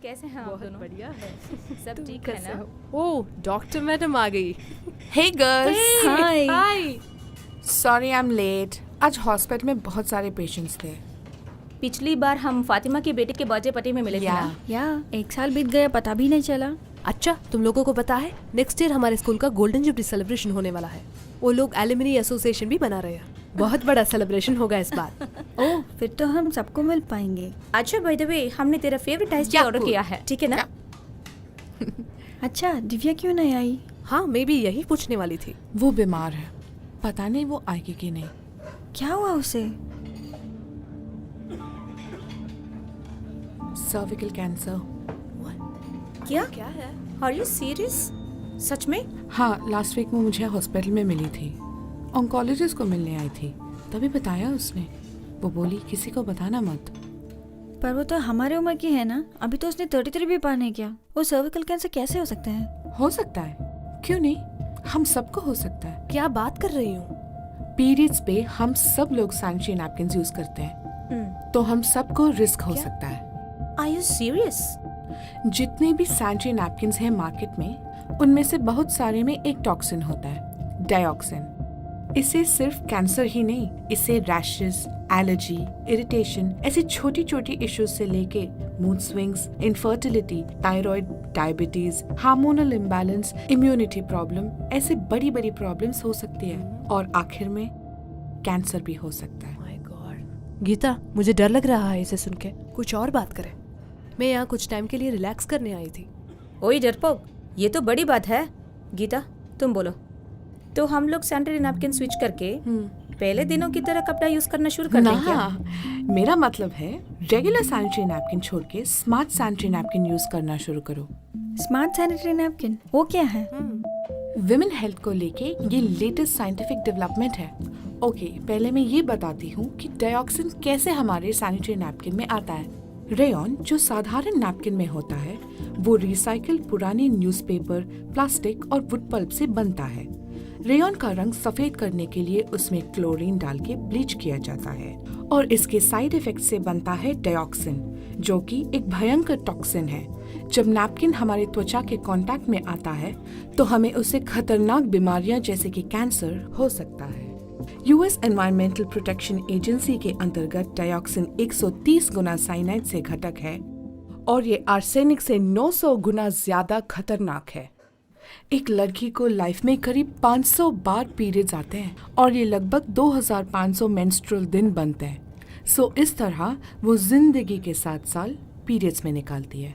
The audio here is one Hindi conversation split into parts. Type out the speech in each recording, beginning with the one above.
कैसे हैं आप बहुत दोनों? बढ़िया है। सब तुम ठीक है कैसे ना? हो? ओह, डॉक्टर मैडम आ गई। Hey girls! Hi. Hi. Sorry I'm late. आज हॉस्पिटल में बहुत सारे पेशेंट्स थे। पिछली बार हम फातिमा की बेटी के बर्थडे पार्टी में मिले थे ना? या 1 साल बीत गया, पता भी नहीं चला। अच्छा, तुम लोगों को पता है नेक्स्ट ईयर हमारे स्कूल का गोल्डन जुबली सेलिब्रेशन होने वाला है। वो लोग एलुमनी एसोसिएशन भी बना रहे हैं। बहुत बड़ा सेलिब्रेशन होगा इस बार। ओह, फिर तो हम सबको मिल पाएंगे। अच्छा बाय द वे, हमने तेरा फेवरेट आइस टी क्या ऑर्डर cool? किया है, ठीक है ना? अच्छा, दिव्या क्यों नहीं आई? हाँ, मैं भी यही पूछने वाली थी। वो बीमार है, पता नहीं वो आएगी कि नहीं। क्या हुआ उसे? Cervical cancer. क्या? क्या है? Are you serious? सच में? हाँ, लास्ट वीक वो मुझे हॉस्पिटल में मिली थी। ऑन्कोलॉजिस्ट को मिलने आई थी, तभी बताया उसने। वो बोली किसी को बताना मत। पर वो तो हमारे उम्र की है ना। अभी तो उसने 33 भी पार नहीं किया। वो सर्विकल कैंसर कैसे हो सकता है? हो सकता है, क्यों नहीं, हम सबको हो सकता है। क्या बात कर रही हूँ? पीरियड्स पे हम सब लोग सैनिटरी नैपकिन यूज करते हैं, तो हम सबको रिस्क हो क्या? सकता है। Are you serious? जितने भी सैनिटरी नैपकिन्स हैं मार्केट में, उनमें से बहुत सारे में एक टॉक्सिन होता है, डाइऑक्सिन। इससे सिर्फ कैंसर ही नहीं, इससे रैशेस, एलर्जी, इरिटेशन, ऐसी छोटी छोटी इश्यूज से लेके mood swings, infertility, thyroid, diabetes, hormonal imbalance, immunity problem, ऐसे बड़ी बड़ी प्रॉब्लम्स हो सकती है। और आखिर में कैंसर भी हो सकता है। My God. गीता, मुझे डर लग रहा है इसे सुन के। कुछ और बात करें। मैं यहाँ कुछ टाइम के लिए रिलैक्स करने आई थी। ओए डरपोक, ये तो बड़ी बात है। गीता, तुम बोलो। तो हम लोग सैनिटरी नैपकिन स्विच करके पहले दिनों की तरह कपड़ा यूज करना शुरू कर दें क्या? ना, मेरा मतलब है रेगुलर सैनिटरी नैपकिन छोड़ के स्मार्ट सैनिटरी नैपकिन यूज करना शुरू करो। स्मार्ट सैनिटरी नैपकिन वो क्या है? विमेन हेल्थ को लेके ये लेटेस्ट साइंटिफिक डेवलपमेंट है। ओके, पहले मैं ये बताती हूँ कि डाइऑक्सिन कैसे हमारे सैनिटरी नैपकिन में आता है। रेयॉन जो साधारण नैपकिन में होता है, वो रिसाइकिल पुराने न्यूज़पेपर, प्लास्टिक और वुड पल्प से बनता है। रेयॉन का रंग सफेद करने के लिए उसमें क्लोरीन डाल के ब्लीच किया जाता है और इसके साइड इफेक्ट से बनता है डाइऑक्सिन, जो कि एक भयंकर टॉक्सिन है। जब नैपकिन हमारे त्वचा के कांटेक्ट में आता है तो हमें उससे खतरनाक बीमारियां जैसे कि कैंसर हो सकता है। यूएस एनवायरमेंटल प्रोटेक्शन एजेंसी के अंतर्गत डाइऑक्सिन 130 गुना साइनाइड से घटक है और ये आर्सेनिक से 900 गुना ज्यादा खतरनाक है। एक लड़की को लाइफ में करीब 500 बार पीरियड्स आते हैं और ये लगभग 2500 मेंस्ट्रुअल दिन बनते हैं। सो इस तरह वो जिंदगी के 7 साल पीरियड्स में निकालती है।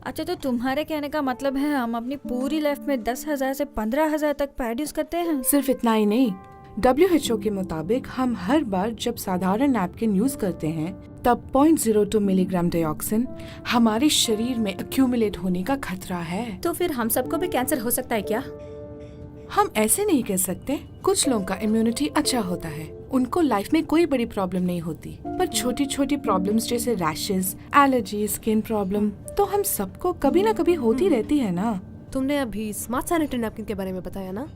अच्छा, तो तुम्हारे कहने का मतलब है हम अपनी पूरी लाइफ में 10,000 से 15,000 तक पैड यूज करते हैं? सिर्फ इतना ही नहीं, WHO के मुताबिक हम हर बार जब साधारण नैपकिन यूज करते हैं तब 0.02 मिलीग्राम डाइऑक्सिन हमारे शरीर में एक्यूमुलेट होने का खतरा है। तो फिर हम सबको भी कैंसर हो सकता है क्या? हम ऐसे नहीं कह सकते। कुछ लोगों का इम्यूनिटी अच्छा होता है, उनको लाइफ में कोई बड़ी प्रॉब्लम नहीं होती, पर छोटी छोटी प्रॉब्लम्स जैसे रैशेस, एलर्जी, स्किन प्रॉब्लम तो हम सबको कभी ना कभी होती रहती है ना। तुमने अभी स्मार्ट सैनिटरी नैपकिन के बारे में बताया ना,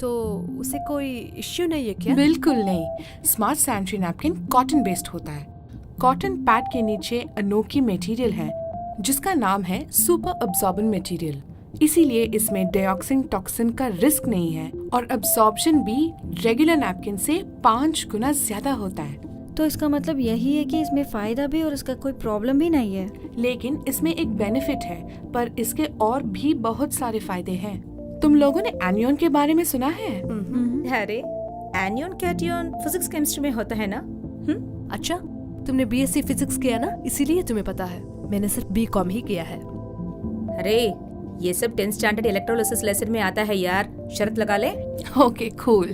तो उसे कोई इश्यू नहीं है क्या? बिल्कुल नहीं। Smart sanitary napkin cotton based होता है। कॉटन पैड के नीचे अनोखी मटेरियल है जिसका नाम है सुपर अब्सॉर्बेंट मटेरियल। इसीलिए इसमें डाइऑक्सिन टॉक्सिन का रिस्क नहीं है और अब्सॉर्प्शन भी रेगुलर नैपकिन से 5 गुना ज्यादा होता है। तो इसका मतलब यही है कि इसमें फायदा भी और इसका कोई प्रॉब्लम भी नहीं है। लेकिन इसमें एक बेनिफिट है, पर इसके और भी बहुत सारे फायदे हैं। तुम लोगों ने एनियन के बारे में सुना है? अरे एनियन कैटियन फिजिक्स केमिस्ट्री में होता है ना? अच्छा, तुमने बीएससी फिजिक्स किया ना, इसीलिए तुम्हें पता है। मैंने सिर्फ बीकॉम ही किया है। अरे ये सब 10th स्टैंडर्ड इलेक्ट्रोलिसिस लेसन में आता है यार, शर्त लगा ले। Okay cool.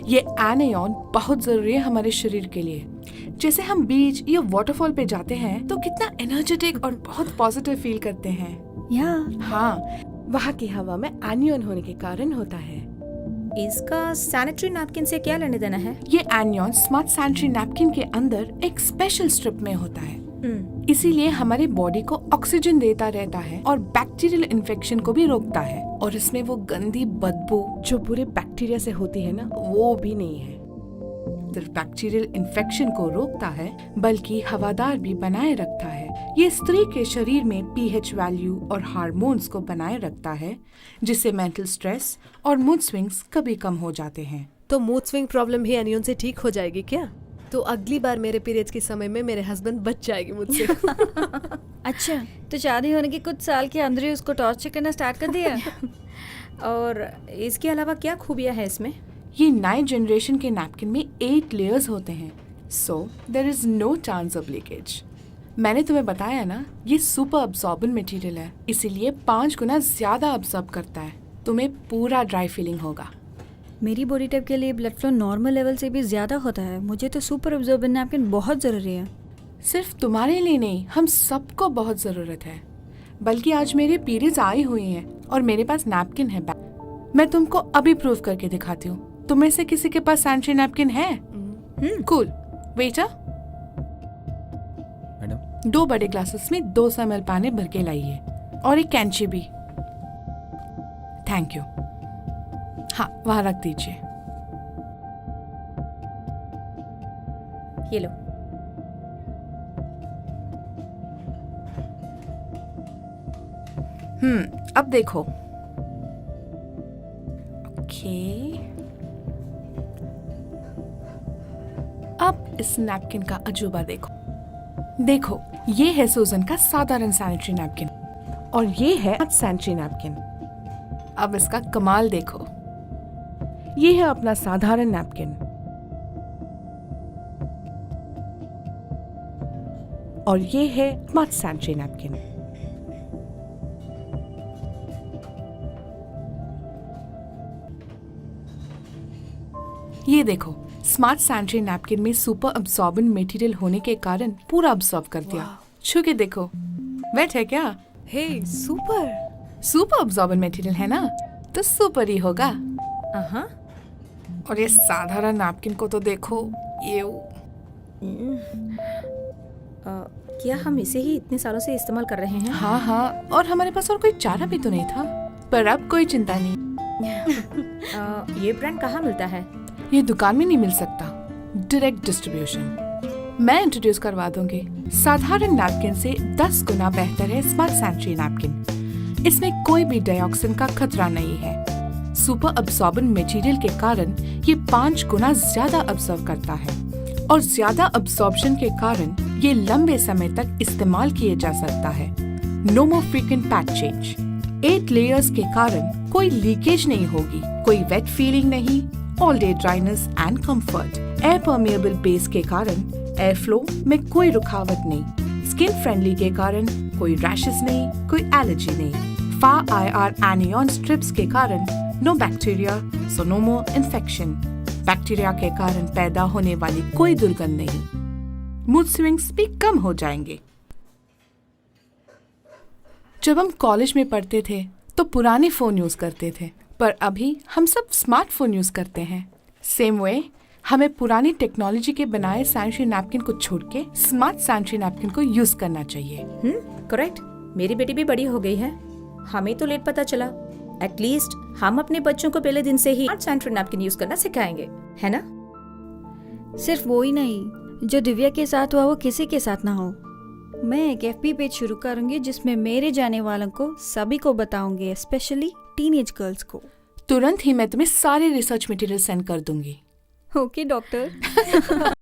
ये एनियन बहुत जरूरी है हमारे शरीर के लिए। जैसे हम बीच या वाटरफॉल पे जाते हैं तो कितना एनर्जेटिक और बहुत पॉजिटिव फील करते हैं। या हाँ, वहाँ की हवा में एनियन होने के कारण होता है। इसका सैनिटरी नैपकिन से क्या लेने देना है? ये एनियन स्मार्ट सैनिटरी नैपकिन के अंदर एक स्पेशल स्ट्रिप में होता है। इसीलिए हमारे बॉडी को ऑक्सीजन देता रहता है और बैक्टीरियल इन्फेक्शन को भी रोकता है। और इसमें वो गंदी बदबू जो पूरे बैक्टीरिया से होती है ना, वो भी नहीं है। सिर्फ बैक्टीरियल इन्फेक्शन को रोकता है, बल्कि हवादार भी बनाए रखता है, ये स्त्री के शरीर में पीएच वैल्यू और हार्मोन्स को बनाए रखता है, जिससे मेंटल स्ट्रेस और मूड स्विंग्स कभी कम हो जाते हैं। तो मूड स्विंग प्रॉब्लम भी एनियन से ठीक हो जाएगी क्या? तो अगली बार मेरे पीरियड्स के समय में मेरे हस्बैंड बच जाएगी मुझसे। अच्छा, तो शादी होने के कुछ साल के अंदर ही उसको टॉर्चर करना स्टार्ट कर दिया? और इसके अलावा क्या खूबियाँ है इसमें? ये नए जनरेशन के नैपकिन में 8 लेयर्स होते हैं, so there is no chance of leakage. मैंने तुम्हें बताया ना, ये सुपर अब्सॉर्बेंट मटेरियल है, इसीलिए 5 गुना ज्यादा अब्सॉर्ब करता है। तुम्हें पूरा ड्राई फीलिंग होगा। मेरी बॉडी टाइप के लिए ब्लड फ्लो नॉर्मल लेवल से भी ज़्यादा होता है। मुझे तो सुपर अब्जॉर्बेंट नैपकिन बहुत ज़रूरी है। सिर्फ तुम्हारे लिए नहीं, हम सबको बहुत ज़रूरत है। बल्कि आज मेरे पीरियड्स आई हुई हैं और मेरे पास नैपकिन है। मैं तुमको अभी प्रूव करके दिखाती हूँ। तुम में से किसी के पास सैनिटरी नैपकिन है? कूल। वेटर, मैडम 2 बड़े ग्लासेस में 200 ml पानी भर के लाइए और एक कैंची भी। Thank you. हाँ, वहाँ रख दीजिए। ये लो। अब देखो। ओके, अब इस नैपकिन का अजूबा देखो। देखो, ये है सूजन का साधारण सैनिटरी नैपकिन और ये है सैनिटरी नैपकिन। अब इसका कमाल देखो। ये है अपना साधारण नैपकिन और ये है स्मार्ट सैनिटरी नैपकिन। ये देखो, स्मार्ट सैनिटरी नैपकिन में सुपर अब्सॉर्बेंट मटेरियल होने के कारण पूरा अब्सॉर्ब कर दिया। छू के देखो, वेट है क्या? हे सुपर। सुपर अब्सॉर्बेंट मटेरियल है ना, तो सुपर ही होगा। और ये साधारण नैपकिन को तो देखो, ये क्या हम इसे ही इतने सालों से इस्तेमाल कर रहे हैं? हाँ हाँ, और हमारे पास और कोई चारा भी तो नहीं था, पर अब कोई चिंता नहीं। ये ब्रांड कहाँ मिलता है? ये दुकान में नहीं मिल सकता, डायरेक्ट डिस्ट्रीब्यूशन। मैं इंट्रोड्यूस करवा दूंगी। साधारण नैपकिन से 10 गुना बेहतर है स्मार्ट सैनिटरी नैपकिन। इसमें कोई भी डाइऑक्सिन का खतरा नहीं है। सुपर अब्सॉर्बेंट मटेरियल के कारण ये 5 गुना ज्यादा अब्सॉर्ब करता है और ज्यादा अब्सॉर्प्शन के कारण ये लंबे समय तक इस्तेमाल किए जा सकता है। No more frequent patch change. 8 layers के कारण कोई लीकेज नहीं होगी, कोई वेट फीलिंग नहीं, all day dryness and comfort. Air permeable base के कारण एयर फ्लो में कोई रुकावट नहीं। स्किन फ्रेंडली के कारण कोई रैशेस नहीं, कोई एलर्जी नहीं। FAR एनियन स्ट्रिप्स के कारण no bacteria, so no more infection. Bacteria के कारण पैदा होने वाली कोई दुर्गंध नहीं। मूड स्विंग्स भी कम हो जाएंगे। जब हम कॉलेज में पढ़ते थे तो पुराने फोन यूज करते थे, पर अभी हम सब स्मार्टफोन यूज करते हैं। सेम वे हमें पुरानी टेक्नोलॉजी के बनाए सैनिटरी नैपकिन को छोड़ के स्मार्ट सैनिटरी नैपकिन को यूज करना चाहिए। करेक्ट। मेरी बेटी भी बड़ी हो गई है, हमें तो लेट पता चला। एटलीस्ट हम अपने बच्चों को पहले दिन से ही स्मार्ट सैनिटरी नैपकिन यूज करना सिखाएंगे, है ना? सिर्फ वो ही नहीं, जो दिव्या के साथ हुआ वो किसी के साथ ना हो। मैं एक FB पेज शुरू करूंगी जिसमें मेरे जाने वालों को सभी को बताऊंगी, स्पेशली टीनेज गर्ल्स को। तुरंत ही मैं तुम्हें सारे रिसर्च मटेरियल सेंड कर दूंगी। Okay doctor.